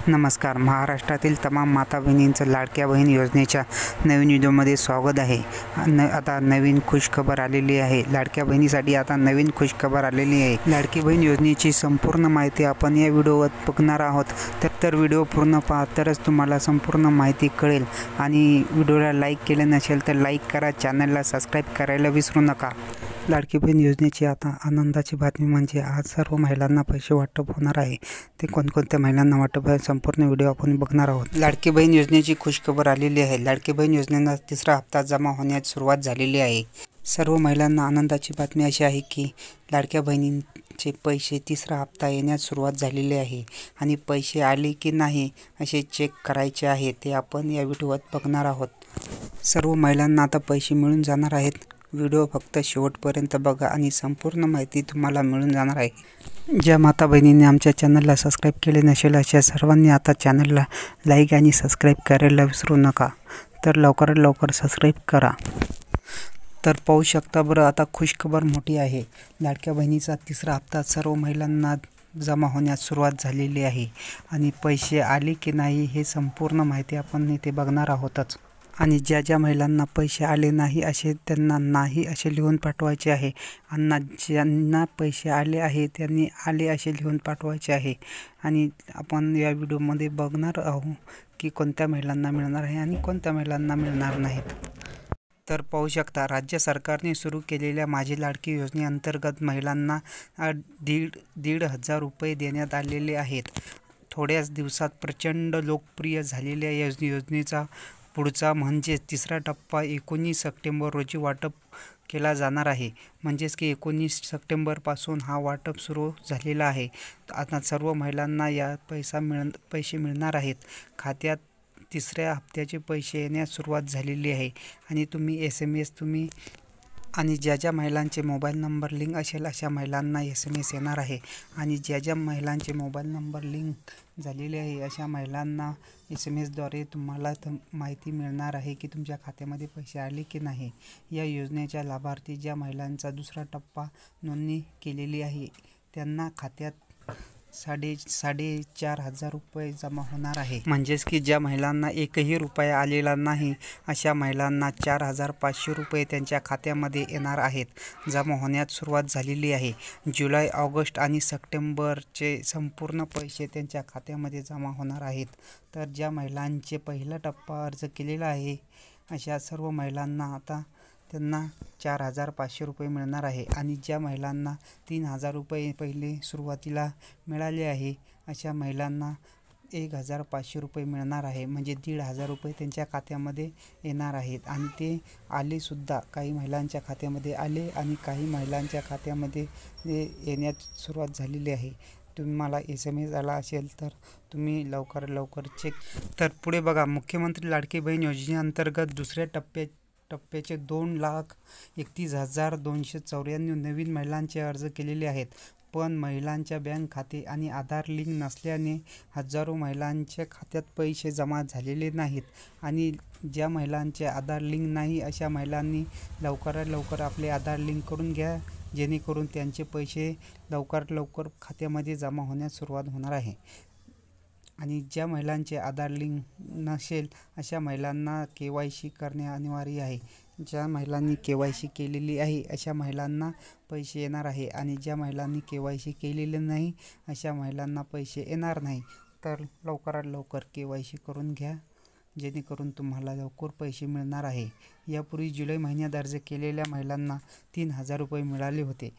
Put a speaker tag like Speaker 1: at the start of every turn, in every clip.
Speaker 1: नमस्कार. महाराष्ट्रातील तमाम माता बहिणींचं लाडक्या बहीण योजनेच्या नवीन व्हिडिओमध्ये स्वागत आहे. आता नवीन खुशखबर आलेली आहे. लाडक्या बहिणीसाठी आता नवीन खुशखबर आलेली आहे. लाडकी बहीण योजनेची संपूर्ण माहिती आपण या व्हिडिओवर बघणार आहोत. तर व्हिडिओ पूर्ण पहा, तरच तुम्हाला संपूर्ण माहिती कळेल. आणि व्हिडिओला लाईक केले नसेल तर लाईक करा, चॅनलला सबस्क्राईब करायला विसरू नका. लाडकी बहीण योजनेची आता आनंदाची बातमी म्हणजे आज सर्व महिलांना पैसे वाटप होणार आहे. ते कोणकोणत्या महिलांना वाटप आहे संपूर्ण व्हिडिओ आपण बघणार आहोत. लाडकी बहीण योजनेची खुशखबर आलेली आहे. लाडकी बहीण योजनेला तिसरा हप्ता जमा होण्यास सुरुवात झालेली आहे. सर्व महिलांना आनंदाची बातमी अशी आहे की लाडक्या बहिणींचे पैसे तिसरा हप्ता येण्यास सुरुवात झालेली आहे. आणि पैसे आले की नाही असे चेक करायचे आहे, ते आपण या व्हिडिओत बघणार आहोत. सर्व महिलांना आता पैसे मिळून जाणार आहेत. व्हिडिओ फक्त शेवटपर्यंत बघा आणि संपूर्ण माहिती तुम्हाला मिळून जाणार आहे. ज्या माता बहिणींनी आमच्या चॅनलला सबस्क्राईब केले नसेल अशा सर्वांनी आता चॅनलला लाईक आणि सबस्क्राईब करायला विसरू नका. तर लवकरात लवकर सबस्क्राईब करा. तर पाहू शकता बरं, आता खुशखबर मोठी आहे. लाडक्या बहिणीचा तिसरा हप्ता सर्व महिलांना जमा होण्यास सुरुवात झालेली आहे. आणि पैसे आले की नाही हे संपूर्ण माहिती आपण इथे बघणार आहोतच. आणि ज्या महिलांना पैसे आले नाही असे त्यांना नाही असे लिहून पाठवायचे आहे. आणि ज्यांना पैसे आले आहे त्यांनी आले असे लिहून पाठवायचे आहे. आणि आपण या व्हिडिओमध्ये बघणार आहोत की कोणत्या महिलांना मिळणार आहे आणि कोणत्या महिलांना मिळणार नाहीत. तर पाहू शकता, राज्य सरकारने सुरू केलेल्या माझी लाडकी योजनेअंतर्गत महिलांना 1,500 रुपये देण्यात आलेले आहेत. थोड्याच दिवसात प्रचंड लोकप्रिय झालेल्या योजनेचा पुढचा म्हणजे तिसरा टप्पा 19 सप्टेंबर रोजी वाटप केला जाणार आहे. म्हणजेच की 19 सप्टेंबरपासून हा वाटप सुरू झालेला आहे. आता सर्व महिलांना या पैसे मिळणार आहेत. खात्यात तिसऱ्या हप्त्याचे पैसे येण्यास सुरुवात झालेली आहे. आणि तुम्ही SMS आणि ज्या महिलांचे मोबाईल नंबर लिंक असेल अशा महिलांना SMS येणार आहे. आणि ज्या महिलांचे मोबाईल नंबर लिंक झालेले आहे अशा महिलांना SMSद्वारे तुम्हाला माहिती मिळणार आहे की तुमच्या खात्यामध्ये पैसे आले की नाही. या योजनेच्या लाभार्थी ज्या महिलांचा दुसरा टप्पा नोंदणी केलेली आहे त्यांना खात्यात 4,500 रुपये जमा होणार आहे. म्हणजेच की ज्या महिलांना एकही रुपया आलेला नाही अशा महिलांना 4,500 रुपये त्यांच्या खात्यामध्ये येणार आहेत. जमा होण्यास सुरुवात झालेली आहे. जुलै, ऑगस्ट आणि सप्टेंबरचे संपूर्ण पैसे त्यांच्या खात्यामध्ये जमा होणार आहेत. तर ज्या महिलांचे पहिला टप्पा अर्ज केलेला आहे अशा सर्व महिलांना आता त्यांना 4,500 रुपये मिळणार आहे. आणि ज्या महिलांना 3,000 रुपये पहिले सुरुवातीला मिळाले आहे अशा महिलांना 1,500 रुपये मिळणार आहे. म्हणजे 1,500 रुपये त्यांच्या खात्यामध्ये येणार आहेत. आणि ते आलेसुद्धा, काही महिलांच्या खात्यामध्ये आले आणि काही महिलांच्या खात्यामध्ये येण्यास सुरुवात झालेली आहे. तुम्हाला SMS आला असेल तर तुम्ही लवकर चेक. तर पुढे बघा, मुख्यमंत्री लाडकी बहीण योजनेअंतर्गत दुसऱ्या टप्प्याचे 2,31,294 नवीन महिलांचे अर्ज केलेले आहेत. पण महिलांच्या बँक खाते आणि आधार लिंक नसल्याने हजारो महिलांच्या खात्यात पैसे जमा झालेले नाहीत. आणि ज्या महिलांचे आधार लिंक नाही अशा महिलांनी लवकरात लवकर आपले आधार लिंक करून घ्या, जेणेकरून त्यांचे पैसे लवकर खात्यामध्ये जमा होण्यास सुरुवात होणार आहे. आणि ज्या महिलांचे आधार लिंक नसेल अशा महिलांना KYC करणे अनिवार्य आहे. ज्या महिलांनी KYC केलेली आहे अशा महिलांना पैसे येणार आहे. आणि ज्या महिलांनी KYC केलेले नाही अशा महिलांना पैसे येणार नाही. तर लवकरात लवकर KYC करून घ्या, जेणेकरून तुम्हाला लवकर पैसे मिळणार आहे. यापूर्वी जुलै महिन्यात अर्ज केलेल्या महिलांना 3,000 रुपये मिळाले होते.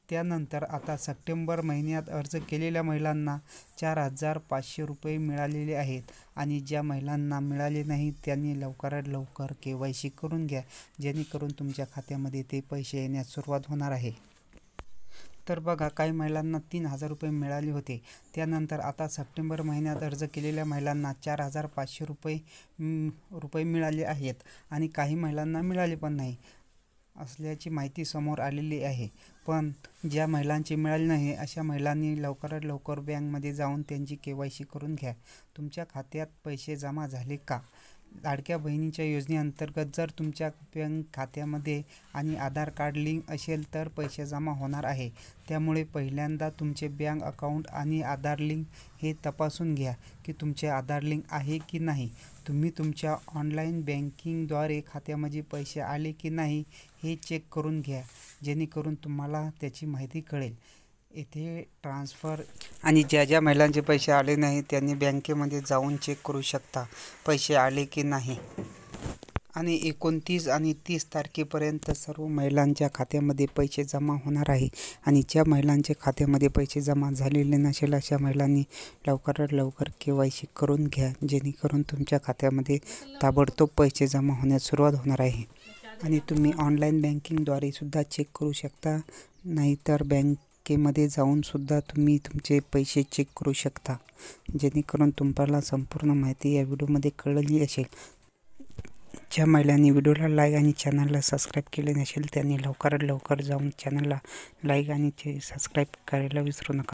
Speaker 1: त्यानंतर आता सप्टेंबर महिन्यात अर्ज केलेल्या महिलांना 4,500 रुपये मिळालेले आहेत. आणि ज्या महिलांना मिळाले नाहीत त्यांनी लवकरात लवकर KYC करून घ्या, जेणेकरून तुमच्या खात्यामध्ये ते पैसे येण्यास सुरुवात होणार आहे. तर बघा, काही महिलांना 3,000 रुपये मिळाले होते. त्यानंतर आता सप्टेंबर महिन्यात अर्ज केलेल्या महिलांना 4,500 रुपये मिळाले आहेत. आणि काही महिलांना मिळाले पण नाही असल्याची माहिती समोर आलेली आहे. पण ज्या महिलांचे मिळाले नाही अशा महिलांनी लवकरात लवकर बँकमध्ये जाऊन त्यांची KYC करून घ्या. तुमच्या खात्यात पैसे जमा झाले का लाडक्या बहिणीच्या योजनेअंतर्गत जर तुमच्या बँक खात्यामध्ये आणि आधार कार्ड लिंक असेल तर पैसे जमा होणार आहे. त्यामुळे पहिल्यांदा तुमचे बँक अकाउंट आणि आधार लिंक हे तपासून घ्या की तुमचे आधार लिंक आहे की नाही. तुम्ही तुमच्या ऑनलाईन बँकिंगद्वारे खात्यामध्ये पैसे आले की नाही हे चेक करून घ्या, जेणेकरून तुम्हाला त्याची माहिती कळेल. येथे ट्रान्सफर आणि ज्या महिलांचे पैसे आले नाही त्यांनी बँकेमध्ये जाऊन चेक करू शकता पैसे आले की नाही. आणि 29 आणि 30 तारखेपर्यंत सर्व महिलांच्या खात्यामध्ये पैसे जमा होणार आहे. आणि ज्या महिलांच्या खात्यामध्ये पैसे जमा झालेले नसेल अशा महिलांनी लवकरात लवकर KYC करून घ्या, जेणेकरून तुमच्या खात्यामध्ये ताबडतोब पैसे जमा होण्यास सुरुवात होणार आहे. आणि तुम्ही ऑनलाईन बँकिंगद्वारे सुद्धा चेक करू शकता, नाहीतर बँकेमध्ये जाऊन सुद्धा तुम्ही तुमचे पैसे चेक करू शकता, जेणेकरून तुम्हाला संपूर्ण माहिती या व्हिडिओमध्ये कळली असेल. ज्या महिलांनी व्हिडिओला लाईक आणि चॅनलला सबस्क्राईब केले नसेल त्यांनी लवकरात लवकर जाऊन चॅनलला लाईक आणि सबस्क्राईब करायला विसरू नका.